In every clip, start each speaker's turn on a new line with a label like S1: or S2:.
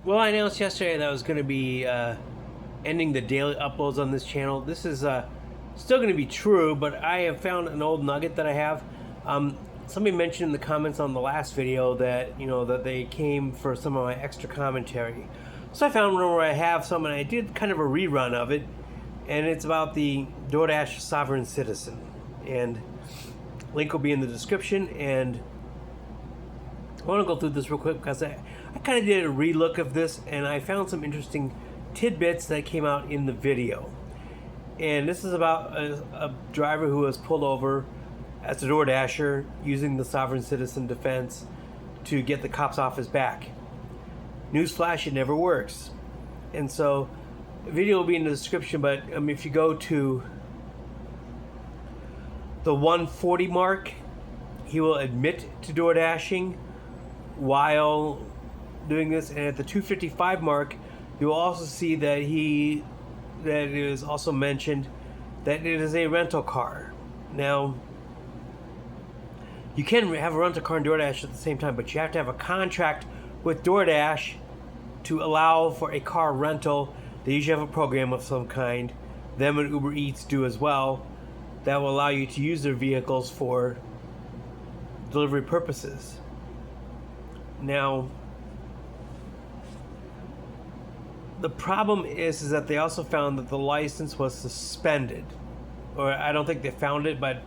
S1: Well, I announced yesterday that I was going to be ending the daily uploads on this channel. This is still going to be true, but I have found an old nugget that I have. Somebody mentioned in the comments on the last video that that they came for some of my extra commentary. So I found one where I have some, and I did kind of a rerun of it, and it's about the Doordash Sovereign Citizen. And link will be in the description. And I want to go through this real quick because I kind of did a relook of this, and I found some interesting tidbits that came out in the video. And this is about a driver who was pulled over as a DoorDasher using the Sovereign Citizen defense to get the cops off his back. Newsflash, it never works. And so the video will be in the description, but if you go to the 140 mark, he will admit to DoorDashing while doing this, and at the 255 mark, you will also see that it is also mentioned that it is a rental car. Now, you can have a rental car and DoorDash at the same time, but you have to have a contract with DoorDash to allow for a car rental. They usually have a program of some kind. Them and Uber Eats do as well. That will allow you to use their vehicles for delivery purposes. Now, the problem is that they also found that the license was suspended. Or I don't think they found it, but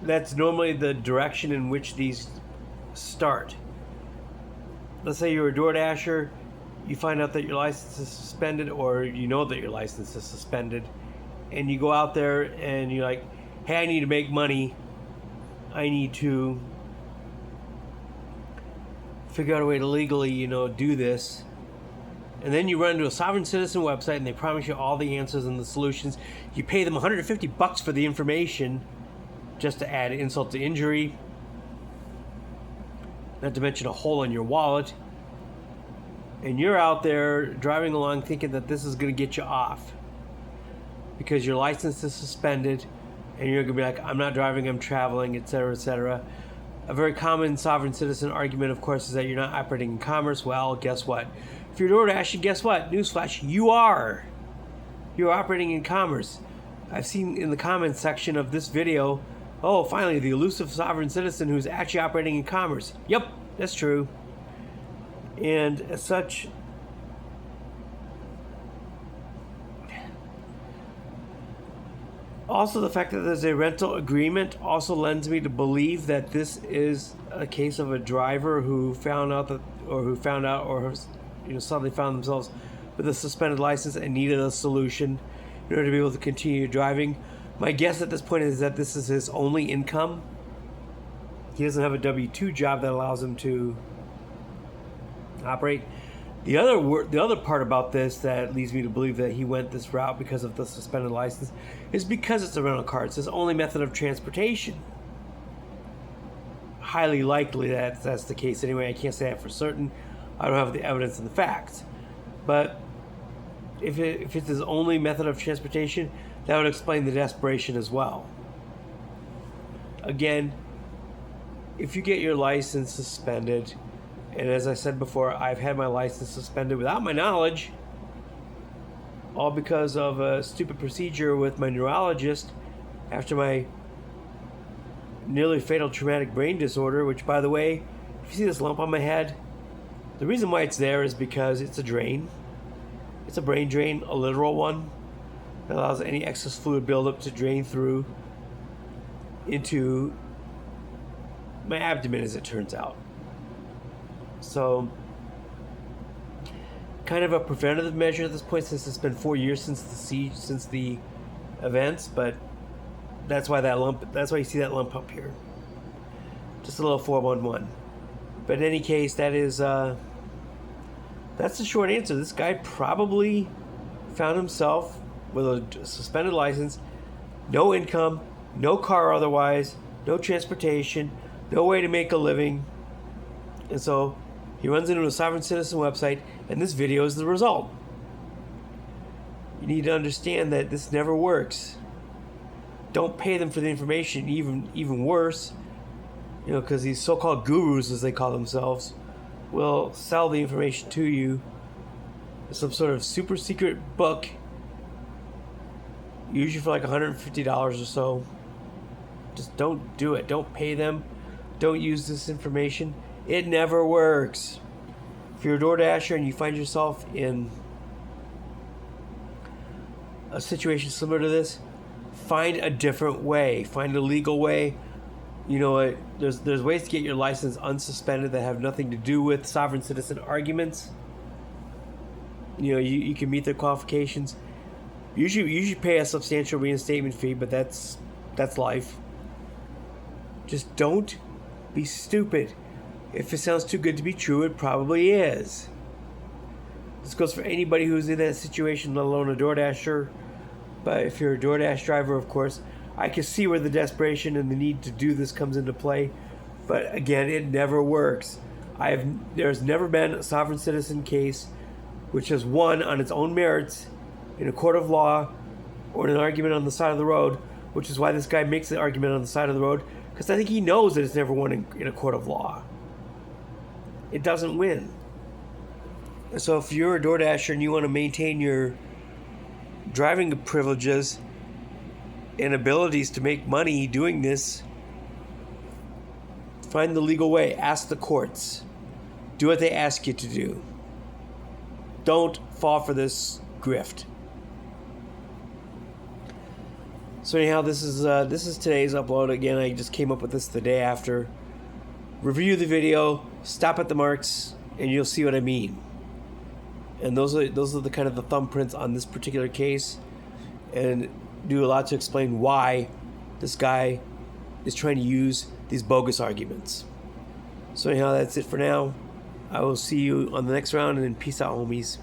S1: that's normally the direction in which these start. Let's say you're a DoorDasher, you find out that your license is suspended, or you know that your license is suspended, and you go out there and you're like, hey, I need to make money. I need to figure out a way to legally, do this. And then you run to a Sovereign Citizen website and they promise you all the answers and the solutions. You pay them $150 for the information, just to add insult to injury. Not to mention a hole in your wallet. And you're out there driving along thinking that this is going to get you off because your license is suspended, and you're going to be like, I'm not driving, I'm traveling, etc., etc. A very common Sovereign Citizen argument, of course, is that you're not operating in commerce. Well, guess what? If you're DoorDashing, guess what? Newsflash, you are. You're operating in commerce. I've seen in the comments section of this video, oh, finally, the elusive Sovereign Citizen who's actually operating in commerce. Yep, that's true. And as such, also the fact that there's a rental agreement also lends me to believe that this is a case of a driver who found out suddenly found themselves with a suspended license and needed a solution in order to be able to continue driving. My guess at this point is that this is his only income. He doesn't have a W-2 job that allows him to operate. The other part about this that leads me to believe that he went this route because of the suspended license is because it's a rental car. It's his only method of transportation. Highly likely that that's the case anyway. I can't say that for certain. I don't have the evidence and the facts. But if it's his only method of transportation, that would explain the desperation as well. Again, if you get your license suspended, and as I said before, I've had my license suspended without my knowledge, all because of a stupid procedure with my neurologist after my nearly fatal traumatic brain disorder, which, by the way, if you see this lump on my head, the reason why it's there is because it's a drain. It's a brain drain, a literal one, that allows any excess fluid buildup to drain through into my abdomen, as it turns out. So, kind of a preventative measure at this point, since it's been 4 years since the events, but that's why you see that lump up here. Just a little 411. But in any case, that's the short answer. This guy probably found himself with a suspended license, no income, no car otherwise, no transportation, no way to make a living. And so he runs into a Sovereign Citizen website, and this video is the result. You need to understand that this never works. Don't pay them for the information. Even worse, because these so-called gurus, as they call themselves, will sell the information to you, some sort of super secret book, usually for like $150 or so. Just don't do it. Don't pay them. Don't use this information. It never works. If you're a DoorDasher and you find yourself in a situation similar to this, find a different way. Find a legal way. You know what? There's ways to get your license unsuspended that have nothing to do with sovereign citizen arguments. You know, you can meet their qualifications. You should pay a substantial reinstatement fee, but that's life. Just don't be stupid. If it sounds too good to be true, it probably is. This goes for anybody who's in that situation, let alone a DoorDasher. But if you're a DoorDash driver, of course, I can see where the desperation and the need to do this comes into play. But again, it never works. There's never been a sovereign citizen case which has won on its own merits in a court of law or in an argument on the side of the road, which is why this guy makes the argument on the side of the road, because I think he knows that it's never won in a court of law. It doesn't win. So if you're a DoorDasher and you want to maintain your driving privileges and abilities to make money doing this, find the legal way. Ask the courts. Do what they ask you to do. Don't fall for this grift. So anyhow, this is today's upload. Again, I just came up with this the day after. Review the video, stop at the marks, and you'll see what I mean. And those are the kind of the thumbprints on this particular case, and do a lot to explain why this guy is trying to use these bogus arguments. So anyhow, that's it for now. I will see you on the next round, and peace out, homies.